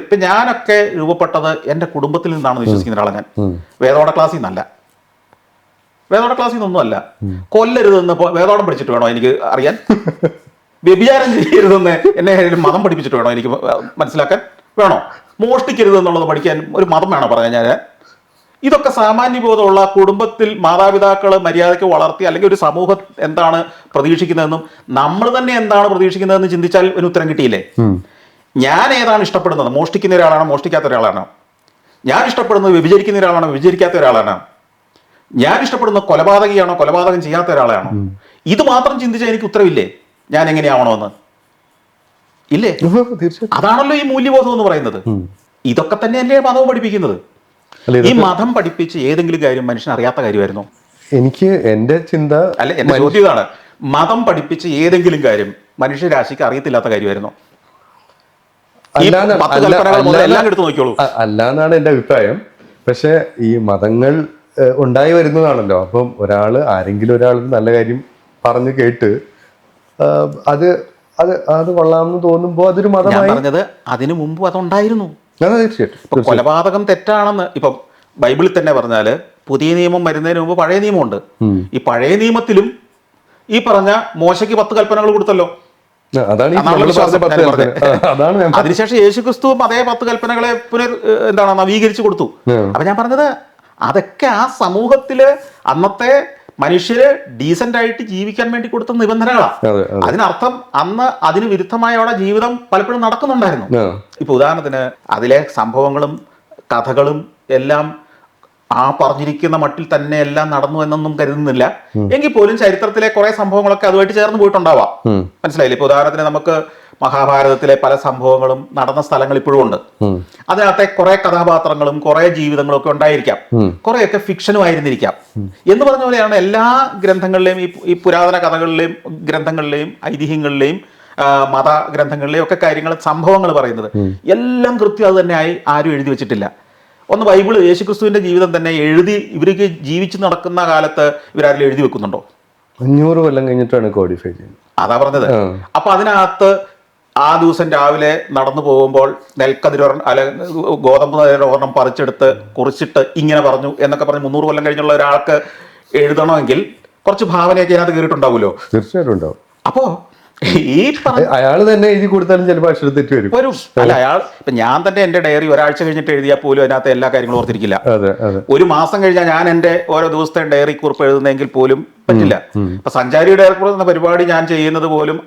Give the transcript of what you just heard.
ഇപ്പൊ ഞാനൊക്കെ രൂപപ്പെട്ടത് എൻ്റെ കുടുംബത്തിൽ നിന്നാണെന്ന് വിശ്വസിക്കുന്ന ഒരാളാണ് ഞാൻ. വേദോട ക്ലാസ്സിൽ നിന്നല്ല, വേദോട ക്ലാസ്സിൽ നിന്നൊന്നുമല്ല. കൊല്ലരുതെന്ന് വേദോടം പഠിച്ചിട്ട് വേണോ എനിക്ക് അറിയാൻ? വ്യഭിചാരം ചെയ്യരുതെന്ന് എന്നെ മതം പഠിപ്പിച്ചിട്ട് വേണോ എനിക്ക് മനസ്സിലാക്കാൻ? വേണോ? മോഷ്ടിക്കരുത് എന്നുള്ളത് പഠിക്കാൻ ഒരു മതം വേണോ പറയാൻ ഞാൻ? ഇതൊക്കെ സാമാന്യബോധമുള്ള കുടുംബത്തിൽ മാതാപിതാക്കൾ മര്യാദയ്ക്ക് വളർത്തി, അല്ലെങ്കിൽ ഒരു സമൂഹം എന്താണ് പ്രതീക്ഷിക്കുന്നതെന്നും നമ്മൾ തന്നെ എന്താണ് പ്രതീക്ഷിക്കുന്നതെന്ന് ചിന്തിച്ചാൽ ഒരു ഉത്തരം കിട്ടിയില്ലേ? ഞാൻ ഏതാണ് ഇഷ്ടപ്പെടുന്നത്? മോഷ്ടിക്കുന്ന ഒരാളാണോ മോഷ്ടിക്കാത്ത ഒരാളാണോ? ഞാൻ ഇഷ്ടപ്പെടുന്നത് വ്യഭിചരിക്കുന്ന ഒരാളാണോ വ്യഭിചരിക്കാത്ത ഒരാളാണോ? ഞാൻ ഇഷ്ടപ്പെടുന്നത് കൊലപാതകയാണോ കൊലപാതകം ചെയ്യാത്ത ഒരാളാണോ? ഇത് മാത്രം ചിന്തിച്ചാൽ എനിക്ക് ഉത്തരവില്ലേ ഞാൻ എങ്ങനെയാവണമെന്ന്? ഇല്ലേ? അതാണല്ലോ ഈ മൂല്യബോധം എന്ന് പറയുന്നത്. ഇതൊക്കെ തന്നെയല്ലേ മതവും പഠിപ്പിക്കുന്നത്? ഈ മതം പഠിപ്പിച്ച് ഏതെങ്കിലും കാര്യം മനുഷ്യൻ അറിയാത്ത കാര്യമായിരുന്നോ? എനിക്ക് എന്റെ ചിന്ത അല്ല, എന്റെ ചോദ്യം ഇതാണ്. മതം പഠിപ്പിച്ച് ഏതെങ്കിലും കാര്യം മനുഷ്യരാശിക്ക് അറിയത്തില്ലാത്ത കാര്യമായിരുന്നോ? എല്ലാം എടുത്തു നോക്കിയോളൂ. അല്ലാന്നാണ് എന്റെ അഭിപ്രായം. പക്ഷെ ഈ മതങ്ങൾ ഉണ്ടായി വരുന്നതാണല്ലോ. അപ്പം ആരെങ്കിലും ഒരാൾ നല്ല കാര്യം പറഞ്ഞു കേട്ട് അത് അത് അത് കൊള്ളാമെന്ന് തോന്നുമ്പോ അതൊരു മതമായി. പറഞ്ഞത് അതിനു മുമ്പ് അതുണ്ടായിരുന്നു. തീർച്ചയായിട്ടും. കൊലപാതകം തെറ്റാണെന്ന് ഇപ്പം ബൈബിളിൽ തന്നെ പറഞ്ഞാല് പുതിയ നിയമം വരുന്നതിന് മുമ്പ് പഴയ നിയമമുണ്ട്. ഈ പഴയ നിയമത്തിലും ഈ പറഞ്ഞ മോശയ്ക്ക് 10 കൽപ്പനകൾ കൊടുത്തല്ലോ. അതിനുശേഷം യേശുക്രിസ്തുവും അതേ 10 കൽപ്പനകളെ നവീകരിച്ചു കൊടുത്തു. അപ്പൊ ഞാൻ പറഞ്ഞത് അതൊക്കെ ആ സമൂഹത്തില് അന്നത്തെ മനുഷ്യര് ഡീസന്റ് ആയിട്ട് ജീവിക്കാൻ വേണ്ടി കൊടുത്ത നിബന്ധനകളാണ്. അതിനർത്ഥം അന്ന് അതിന് വിരുദ്ധമായ അവിടെ ജീവിതം പലപ്പോഴും നടക്കുന്നുണ്ടായിരുന്നു. ഇപ്പൊ ഉദാഹരണത്തിന് അതിലെ സംഭവങ്ങളും കഥകളും എല്ലാം ആ പറഞ്ഞിരിക്കുന്ന മട്ടിൽ തന്നെ എല്ലാം നടന്നു എന്നൊന്നും കരുതുന്നില്ല. എങ്കിൽ പോലും ചരിത്രത്തിലെ കുറെ സംഭവങ്ങളൊക്കെ അതുമായിട്ട് ചേർന്ന് പോയിട്ടുണ്ടാവാം. മനസ്സിലായില്ലേ? ഇപ്പൊ ഉദാഹരണത്തിന് നമുക്ക് മഹാഭാരതത്തിലെ പല സംഭവങ്ങളും നടന്ന സ്ഥലങ്ങൾ ഇപ്പോഴും ഉണ്ട്. അതിനകത്തെ കുറെ കഥാപാത്രങ്ങളും കുറെ ജീവിതങ്ങളും ഒക്കെ ഉണ്ടായിരിക്കാം. കുറെയൊക്കെ ഫിക്ഷനും ആയിരുന്നിരിക്കാം. എന്ന് പറഞ്ഞ പോലെയാണ് എല്ലാ ഗ്രന്ഥങ്ങളിലെയും ഈ പുരാതന കഥകളിലെയും ഗ്രന്ഥങ്ങളിലെയും ഐതിഹ്യങ്ങളിലെയും മത ഗ്രന്ഥങ്ങളിലെയും ഒക്കെ കാര്യങ്ങൾ സംഭവങ്ങൾ പറയുന്നത് എല്ലാം കൃത്യം അത് തന്നെ ആരും എഴുതി വെച്ചിട്ടില്ല. ഒന്ന് ബൈബിള് യേശുക്രിസ്തുവിന്റെ ജീവിതം തന്നെ ഇവർക്ക് ജീവിച്ചു നടക്കുന്ന കാലത്ത് ഇവരാരെങ്കിലും എഴുതി വെക്കുന്നുണ്ടോ? 500 കൊല്ലം കഴിഞ്ഞിട്ടാണ് കോഡിഫൈ ചെയ്യുന്നത്. അതാ പറഞ്ഞത്. അപ്പൊ അതിനകത്ത് ആ ദിവസം രാവിലെ നടന്നു പോകുമ്പോൾ നെൽക്കതിരൊരെണ്ണം അല്ല ഗോതമ്പ് ഒരെണ്ണം പറിച്ചെടുത്ത് കുറിച്ചിട്ട് ഇങ്ങനെ പറഞ്ഞു എന്നൊക്കെ പറഞ്ഞ് 300 കൊല്ലം കഴിഞ്ഞുള്ള ഒരാൾക്ക് എഴുതണമെങ്കിൽ കുറച്ച് ഭാവനയൊക്കെ അതിനകത്ത് കയറിയിട്ടുണ്ടാവുമല്ലോ. തീർച്ചയായിട്ടും ഉണ്ടാവും. അപ്പോ ഈ അയാൾ തന്നെ എഴുതി കൊടുത്താലും ചിലപ്പോൾ അക്ഷരത്തെറ്റ് വരും. അല്ല, അയാൾ ഇപ്പൊ ഞാൻ തന്നെ എന്റെ ഡയറി ഒരാഴ്ച കഴിഞ്ഞിട്ട് എഴുതിയാൽ പോലും അതിനകത്ത് എല്ലാ കാര്യങ്ങളും ഓർത്തിരിക്കില്ല. ഒരു മാസം കഴിഞ്ഞാൽ ഞാൻ എന്റെ ഓരോ ദിവസത്തെ ഡയറി കുറിപ്പ് എഴുതുന്നെങ്കിൽ പോലും പറ്റില്ല. ഇപ്പൊ സഞ്ചാരി ഡയറി കുറിപ്പ് എന്ന പരിപാടി ഞാൻ ചെയ്യുന്നത് പോലും